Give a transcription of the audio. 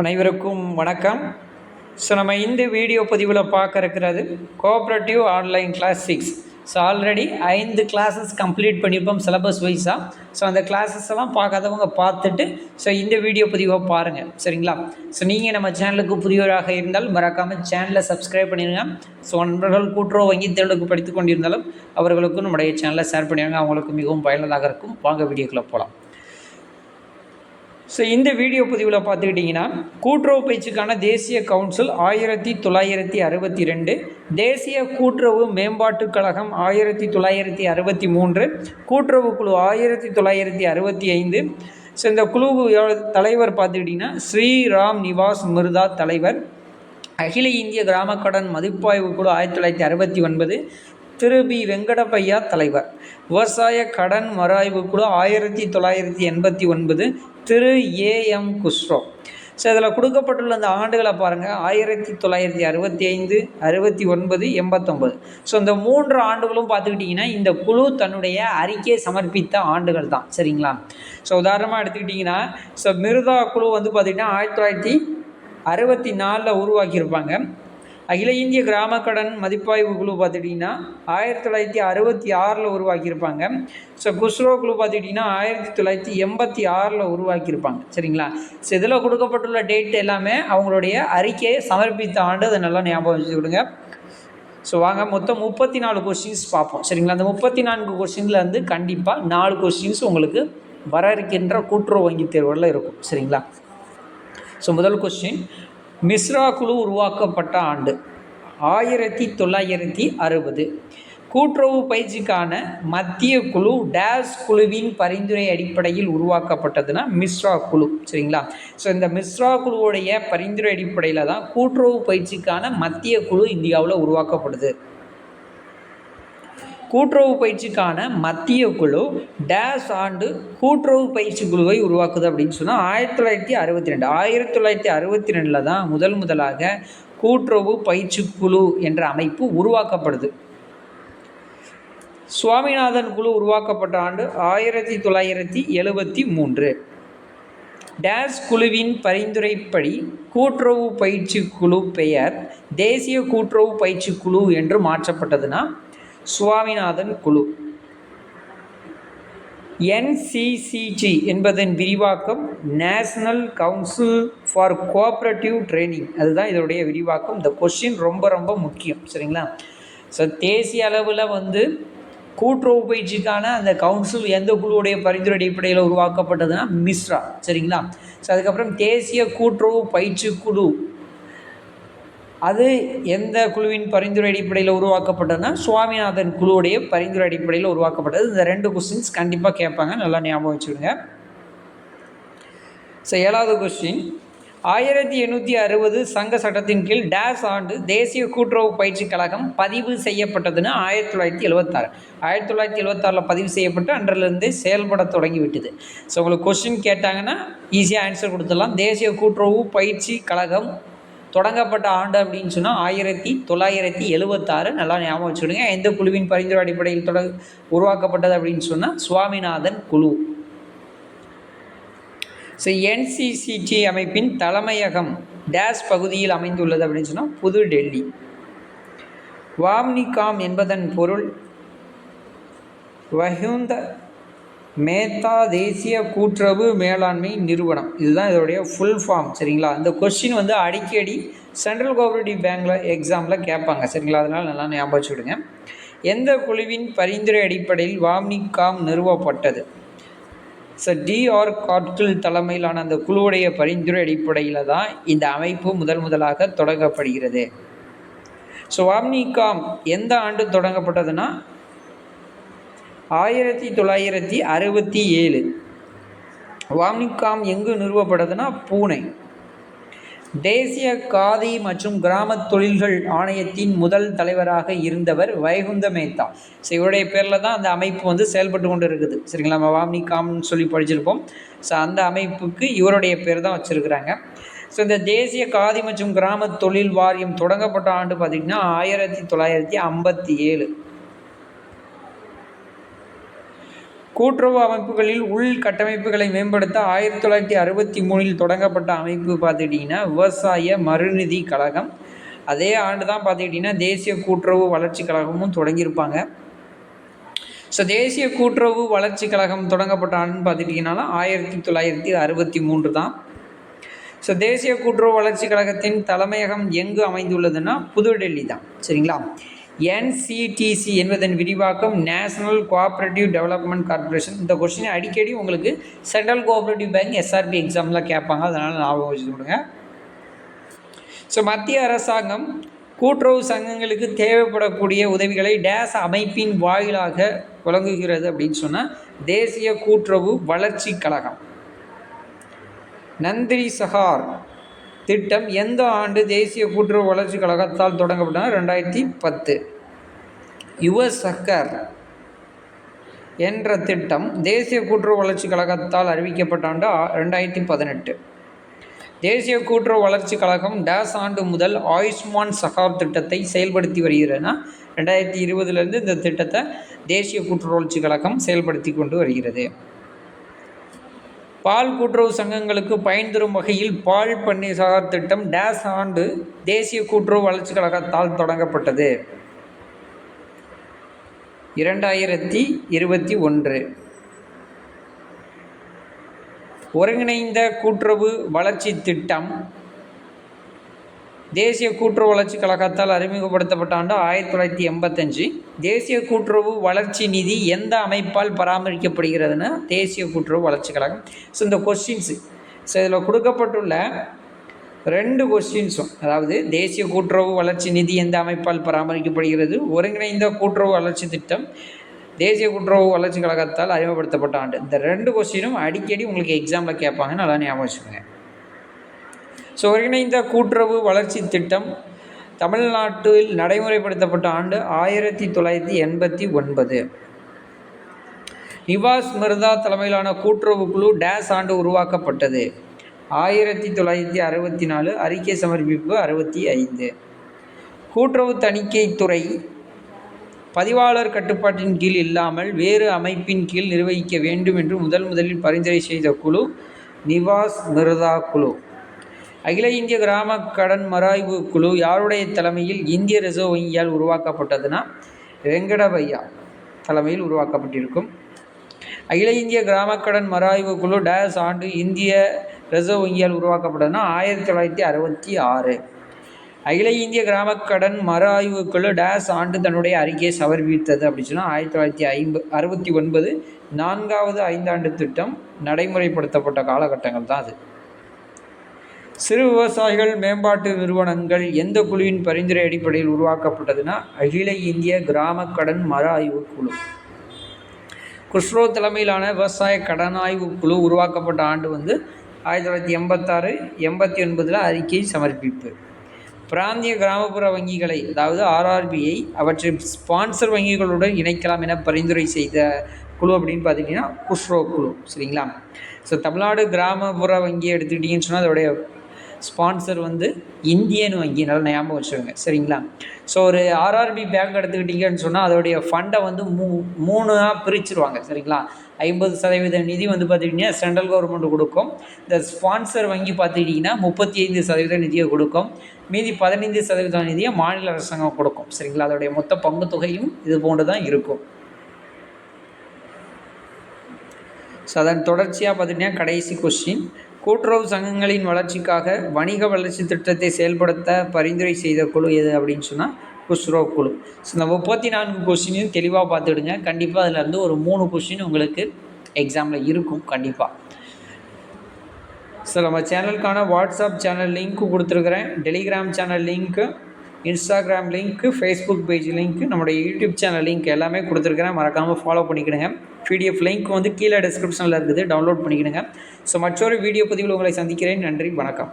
அனைவருக்கும் வணக்கம். நம்ம இந்த வீடியோ பதிவில் பார்க்க இருக்கிறது cooperative online class 6. Already 5 classes complete பண்ணியிருப்போம் சிலபஸ் வைஸாக. அந்த கிளாஸஸ் எல்லாம் பார்க்காதவங்க பார்த்துட்டு இந்த வீடியோ பதிவை பாருங்கள், சரிங்களா? நீங்கள் நம்ம சேனலுக்கு புதியவராக இருந்தால் மறக்காமல் சேனலை சப்ஸ்கிரைப் பண்ணிடுங்க. நண்பர்கள் கூட்டுறவு வங்கி தேர்வுக்கு படித்து கொண்டிருந்தாலும் அவர்களுக்கும் நம்முடைய சேனலை ஷேர் பண்ணிடுங்க, அவங்களுக்கு மிகவும் பயனுள்ளதாக இருக்கும். வாங்க வீடியோக்குள்ளே போகலாம். இந்த வீடியோ பதிவில் பார்த்துக்கிட்டிங்கன்னா, கூட்டுறவு பயிற்சிக்கான தேசிய கவுன்சில் 1962, தேசிய கூட்டுறவு மேம்பாட்டுக் கழகம் 1963, கூட்டுறவு குழு 1965. இந்த குழு தலைவர் பார்த்துக்கிட்டிங்கன்னா ஸ்ரீராம் நிவாஸ் மிர்தா தலைவர். அகில இந்திய கிராம கடன் மதிப்பாய்வு குழு 1969, திரு பி வெங்கடப்பையா தலைவர். விவசாய கடன் மறுஆய்வு குழு 1989, திரு ஏ.எம். குஸ்ரோ. இதில் கொடுக்கப்பட்டுள்ள அந்த ஆண்டுகளை பாருங்கள், 1965, 69, 89. இந்த 3 ஆண்டுகளும் பார்த்துக்கிட்டிங்கன்னா இந்த குழு தன்னுடைய அறிக்கையை சமர்ப்பித்த ஆண்டுகள் தான், சரிங்களா? உதாரணமாக எடுத்துக்கிட்டிங்கன்னா மிர்தா குழு பார்த்திங்கன்னா 1964 உருவாக்கியிருப்பாங்க. அகில இந்திய கிராம கடன் மதிப்பாய்வு குழு பார்த்துட்டிங்கன்னா 1966 உருவாக்கியிருப்பாங்க. குஸ்ரோ குழு பார்த்துக்கிட்டிங்கன்னா 1986 உருவாக்கியிருப்பாங்க, சரிங்களா? இதில் கொடுக்கப்பட்டுள்ள டேட் எல்லாமே அவங்களுடைய அறிக்கையை சமர்ப்பித்த ஆண்டு, அதை நல்லா ஞாபகம் வச்சுக்கிடுங்க. வாங்க மொத்தம் 34 கொஸ்டின்ஸ் பார்ப்போம், சரிங்களா? அந்த 34 கொஸ்டின்லேருந்து கண்டிப்பாக 4 கொஸ்டின்ஸ் உங்களுக்கு வர இருக்கின்ற கூட்டுறவு வங்கி தேர்வுகளில் இருக்கும், சரிங்களா? முதல் கொஸ்டின், மிஸ்ரா குழு உருவாக்கப்பட்ட ஆண்டு 1960. கூட்டுறவு பயிற்சிக்கான மத்திய குழு டேஸ் குழுவின் பரிந்துரை அடிப்படையில் உருவாக்கப்பட்டதுன்னா மிஸ்ரா குழு, சரிங்களா? இந்த மிஸ்ரா குழுவுடைய பரிந்துரை அடிப்படையில் தான் கூட்டுறவு பயிற்சிக்கான மத்திய குழு இந்தியாவில் உருவாக்கப்படுது. கூட்டுறவு பயிற்சிக்கான மத்திய குழு டேஸ் ஆண்டு கூட்டுறவு பயிற்சி குழுவை உருவாக்குது அப்படின்னு சொன்னால் 1962. 1962 தான் முதலாக கூட்டுறவு பயிற்சி குழு என்ற அமைப்பு உருவாக்கப்படுது. சுவாமிநாதன் குழு உருவாக்கப்பட்ட ஆண்டு 1973. டேஸ் குழுவின் பரிந்துரைப்படி கூட்டுறவு பயிற்சி குழு பெயர் தேசிய கூட்டுறவு பயிற்சி குழு என்று மாற்றப்பட்டதுன்னா சுவாமிநாதன் குழு. NCCT என்பதன் விரிவாக்கம் national council for cooperative training, அதுதான் இதனுடைய விரிவாக்கம். இந்த கொஸ்டின் ரொம்ப ரொம்ப முக்கியம், சரிங்களா? தேசிய அளவில் கூட்டுறவு பயிற்சிக்கான அந்த கவுன்சில் எந்த குழுவுடைய பரிந்துரை அடிப்படையில் உருவாக்கப்பட்டதுன்னா மிஸ்ரா, சரிங்களா? அதுக்கப்புறம் தேசிய கூட்டுறவு பயிற்சி குழு அது எந்த குழுவின் பரிந்துரை அடிப்படையில் உருவாக்கப்பட்டதுன்னா சுவாமிநாதன் குழுவுடைய பரிந்துரை அடிப்படையில் உருவாக்கப்பட்டது. இந்த 2 கொஸ்டின்ஸ் கண்டிப்பாக கேட்பாங்க, நல்லா ஞாபகம் வச்சுடுங்க. ஏழாவது கொஸ்டின், 1860 சங்க சட்டத்தின் கீழ் டேஸ் ஆண்டு தேசிய கூட்டுறவு பயிற்சி கழகம் பதிவு செய்யப்பட்டதுன்னா 1976. 1976 பதிவு செய்யப்பட்டு அன்றிலிருந்தே செயல்பட தொடங்கிவிட்டது. உங்களுக்கு கொஸ்டின் கேட்டாங்கன்னா ஈஸியாக ஆன்சர் கொடுத்துடலாம். தேசிய கூட்டுறவு பயிற்சி கழகம் தொடங்கப்பட்ட ஆண்டு அப்படின்னு சொன்னால் 1976, நல்லா ஞாபகம் வச்சுக்கிடுங்க. எந்த குழுவின் பரிந்துரை அடிப்படையில் உருவாக்கப்பட்டது அப்படின்னு சொன்னால் சுவாமிநாதன் குழு. NCCT அமைப்பின் தலைமையகம் டேஸ் பகுதியில் அமைந்துள்ளது அப்படின்னு சொன்னால் புதுடெல்லி. வாம்னிகாம் என்பதன் பொருள் வஹுந்த மேத்தா தேசிய கூட்டுறவு மேலாண்மை நிறுவனம், இதுதான் இதோடைய ஃபுல் ஃபார்ம், சரிங்களா? இந்த கொஸ்டின் அடிக்கடி சென்ட்ரல் கோஆப்ரேட்டிவ் பேங்கில் எக்ஸாமில் கேட்பாங்க, சரிங்களா? அதனால் நல்லா ஞாபகம் வச்சுக்கிடுங்க. எந்த குழுவின் பரிந்துரை அடிப்படையில் வாம்னிகாம் நிறுவப்பட்டது? DR காட்கில் தலைமையிலான அந்த குழுவுடைய பரிந்துரை அடிப்படையில் தான் இந்த அமைப்பு முதலாக தொடங்கப்படுகிறது. வாம்னிகாம் எந்த ஆண்டு தொடங்கப்பட்டதுன்னா 1967. வாம்னிகாம் எங்கு நிறுவப்பட்டதுன்னா பூனே. தேசிய காதி மற்றும் கிராம தொழில்கள் ஆணையத்தின் முதல் தலைவராக இருந்தவர் வைகுந்த மேத்தா. இவருடைய பேரில் தான் அந்த அமைப்பு செயல்பட்டு கொண்டு இருக்குது, சரிங்களா? நம்ம வாம்னிகாம்னு சொல்லி படிச்சிருப்போம். அந்த அமைப்புக்கு இவருடைய பேர் தான் வச்சுருக்கிறாங்க. இந்த தேசிய காதி மற்றும் கிராம தொழில் வாரியம் தொடங்கப்பட்ட ஆண்டு பார்த்திங்கன்னா 1957. கூட்டுறவு அமைப்புகளில் உள்கட்டமைப்புகளை மேம்படுத்த 1963 தொடங்கப்பட்ட அமைப்பு பார்த்துக்கிட்டிங்கன்னா விவசாய மறுநிதி கழகம். அதே ஆண்டு தான் பார்த்துக்கிட்டிங்கன்னா தேசிய கூட்டுறவு வளர்ச்சி கழகமும் தொடங்கியிருப்பாங்க. ஸோ தேசிய கூட்டுறவு வளர்ச்சி கழகம் தொடங்கப்பட்ட ஆண்டுன்னு பார்த்துக்கிட்டிங்கன்னா 1963 தான். ஸோ தேசிய கூட்டுறவு வளர்ச்சி கழகத்தின் தலைமையகம் எங்கு அமைந்துள்ளதுன்னா புதுடெல்லி தான். சரிங்களா. NCTC என்பதன் விரிவாக்கம் நேஷனல் கோஆப்ரேட்டிவ் டெவலப்மெண்ட் கார்பரேஷன். இந்த கொஸ்டினை அடிக்கடி உங்களுக்கு சென்ட்ரல் கோஆப்ரேட்டிவ் பேங்க் SRB எக்ஸாமில் கேட்பாங்க, அதனால் ஞாபகம் வச்சு கொடுங்க. ஸோ மத்திய அரசாங்கம் கூட்டுறவு சங்கங்களுக்கு தேவைப்படக்கூடிய உதவிகளை டேஸ் அமைப்பின் வாயிலாக வழங்குகிறது அப்படின்னு சொன்னால் தேசிய கூட்டுறவு வளர்ச்சி கழகம். நந்திரி சஹார் திட்டம் எந்த ஆண்டு தேசிய கூட்டுறவு வளர்ச்சி கழகத்தால் தொடங்கப்பட்டன? 2010. யுவசக்கர் என்ற திட்டம் தேசிய கூட்டுறவு வளர்ச்சி கழகத்தால் அறிவிக்கப்பட்ட ஆண்டு 2018. தேசிய கூட்டுறவு வளர்ச்சி கழகம் டேஸ் ஆண்டு முதல் ஆயுஷ்மான் சஹார் திட்டத்தை செயல்படுத்தி வருகிறதுனா 2020 இந்த திட்டத்தை தேசிய கூட்டுறவு வளர்ச்சி கழகம் செயல்படுத்தி கொண்டு வருகிறது. பால் கூட்டுறவு சங்கங்களுக்கு பயன் தரும் வகையில் பால் பண்ணை சஹார் திட்டம் டேஸ் ஆண்டு தேசிய கூட்டுறவு வளர்ச்சி கழகத்தால் தொடங்கப்பட்டது? 2021. ஒருங்கிணைந்த கூட்டுறவு வளர்ச்சி திட்டம் தேசிய கூட்டுறவு வளர்ச்சி கழகத்தால் அறிமுகப்படுத்தப்பட்ட ஆண்டு 1985. தேசிய கூட்டுறவு வளர்ச்சி நிதி எந்த அமைப்பால் பராமரிக்கப்படுகிறதுனா தேசிய கூட்டுறவு வளர்ச்சி கழகம். ஸோ இந்த கொஸ்டின்ஸு இதில் கொடுக்கப்பட்டுள்ள 2 கொஸ்டின்ஸும், அதாவது தேசிய கூட்டுறவு வளர்ச்சி நிதி எந்த அமைப்பால் பராமரிக்கப்படுகிறது, ஒருங்கிணைந்த கூட்டுறவு வளர்ச்சி திட்டம் தேசிய கூட்டுறவு வளர்ச்சி கழகத்தால் அறிமுகப்படுத்தப்பட்ட ஆண்டு, இந்த 2 கொஸ்டினும் அடிக்கடி உங்களுக்கு எக்ஸாமில் கேட்பாங்க, நல்லா ஞாபகம் வச்சுக்கோங்க. ஸோ ஒருங்கிணைந்த கூட்டுறவு வளர்ச்சி திட்டம் தமிழ்நாட்டில் நடைமுறைப்படுத்தப்பட்ட ஆண்டு 1989. நிவாஸ் மிர்தா தலைமையிலான கூட்டுறவு குழு டேஸ் ஆண்டு உருவாக்கப்பட்டது? 1964. அறிக்கை சமர்ப்பிப்பு 65. கூட்டுறவு தணிக்கைத்துறை பதிவாளர் கட்டுப்பாட்டின் கீழ் இல்லாமல் வேறு அமைப்பின் கீழ் நிர்வகிக்க வேண்டும் என்று முதலில் பரிந்துரை செய்த குழு நிவாஸ் மிர்தா குழு. அகில இந்திய கிராம கடன் மறுஆய்வு குழு யாருடைய தலைமையில் இந்திய ரிசர்வ் வங்கியால் உருவாக்கப்பட்டதுன்னா வெங்கடபையா தலைமையில் உருவாக்கப்பட்டிருக்கும். அகில இந்திய கிராம கடன் மறுஆய்வு குழு டேஸ் ஆண்டு இந்திய ரிசர்வ் வங்கியால் உருவாக்கப்பட்டதுன்னா 1966. அகில இந்திய கிராம கடன் மறுஆய்வு குழு டேஸ் ஆண்டு தன்னுடைய அறிக்கையை சமர்ப்பித்தது அப்படின்னு சொன்னால் 1969. 4வது ஐந்தாண்டு திட்டம் நடைமுறைப்படுத்தப்பட்ட காலகட்டங்கள் தான் அது. சிறு விவசாயிகள் மேம்பாட்டு நிறுவனங்கள் எந்த குழுவின் பரிந்துரை அடிப்படையில் உருவாக்கப்பட்டதுன்னா அகில இந்திய கிராம கடன் மறுஆய்வு குழு. குஷ்ரோ தலைமையிலான விவசாய கடனாய்வு குழு உருவாக்கப்பட்ட ஆண்டு 1986. 89 அறிக்கை சமர்ப்பிப்பு. பிராந்திய கிராமப்புற வங்கிகளை, அதாவது RRBயை அவற்றை ஸ்பான்சர் வங்கிகளுடன் இணைக்கலாம் என பரிந்துரை செய்த குழு அப்படின்னு பார்த்துக்கிட்டிங்கன்னா குஷ்ரோ குழு. சரிங்களா. ஸோ தமிழ்நாடு கிராமப்புற வங்கி எடுத்துக்கிட்டிங்கன்னு சொன்னால் அதோடைய ஸ்பான்சர் இந்தியன் வங்கி, நல்லா ஞாபகம் வச்சுக்கோங்க. சரிங்களா. ஸோ ஒரு RRB பேங்க் எடுத்துக்கிட்டிங்கன்னு சொன்னால் அதோடைய ஃபண்டை 3ஆக பிரிச்சுருவாங்க. சரிங்களா. 50% நிதி பார்த்துக்கிட்டிங்கன்னா சென்ட்ரல் கவர்மெண்ட் கொடுக்கும். இந்த ஸ்பான்சர் வங்கி பார்த்துக்கிட்டிங்கன்னா 35% நிதியை கொடுக்கும். மீதி 15% நிதியை மாநில அரசாங்கம் கொடுக்கும். சரிங்களா. அதோடைய மொத்த பங்கு தொகையும் இது போன்று தான் இருக்கும். ஸோ அதன் தொடர்ச்சியாக பார்த்துட்டிங்கன்னா கடைசி கொஸ்டின், கூட்டுறவு சங்கங்களின் வளர்ச்சிக்காக வணிக வளர்ச்சி திட்டத்தை செயல்படுத்த பரிந்துரை செய்த குழு எது அப்படின்னு சொன்னால் குஷ்ரோ குழு. ஸோ இந்த 34 கொஸ்டினையும் தெளிவாக பார்த்துடுங்க. கண்டிப்பாக அதில் ஒரு 3 கொஸ்டின் உங்களுக்கு எக்ஸாமில் இருக்கும் கண்டிப்பாக. ஸோ நம்ம சேனலுக்கான வாட்ஸ்அப் சேனல் லிங்க்கு கொடுத்துருக்குறேன், Telegram channel link, Instagram link, Facebook page link, நம்மளுடைய யூடியூப் சேனல் லிங்க் எல்லாமே கொடுத்துருக்குறேன். மறக்காமல் ஃபாலோ பண்ணிக்கிடுங்க. PDF லிங்க் கீழே டிஸ்கிரிப்ஷனில் இருக்குது, டவுன்லோட் பண்ணிக்கிடுங்க. ஸோ மற்றொரு வீடியோ பதிவில் உங்களை சந்திக்கிறேன். நன்றி, வணக்கம்.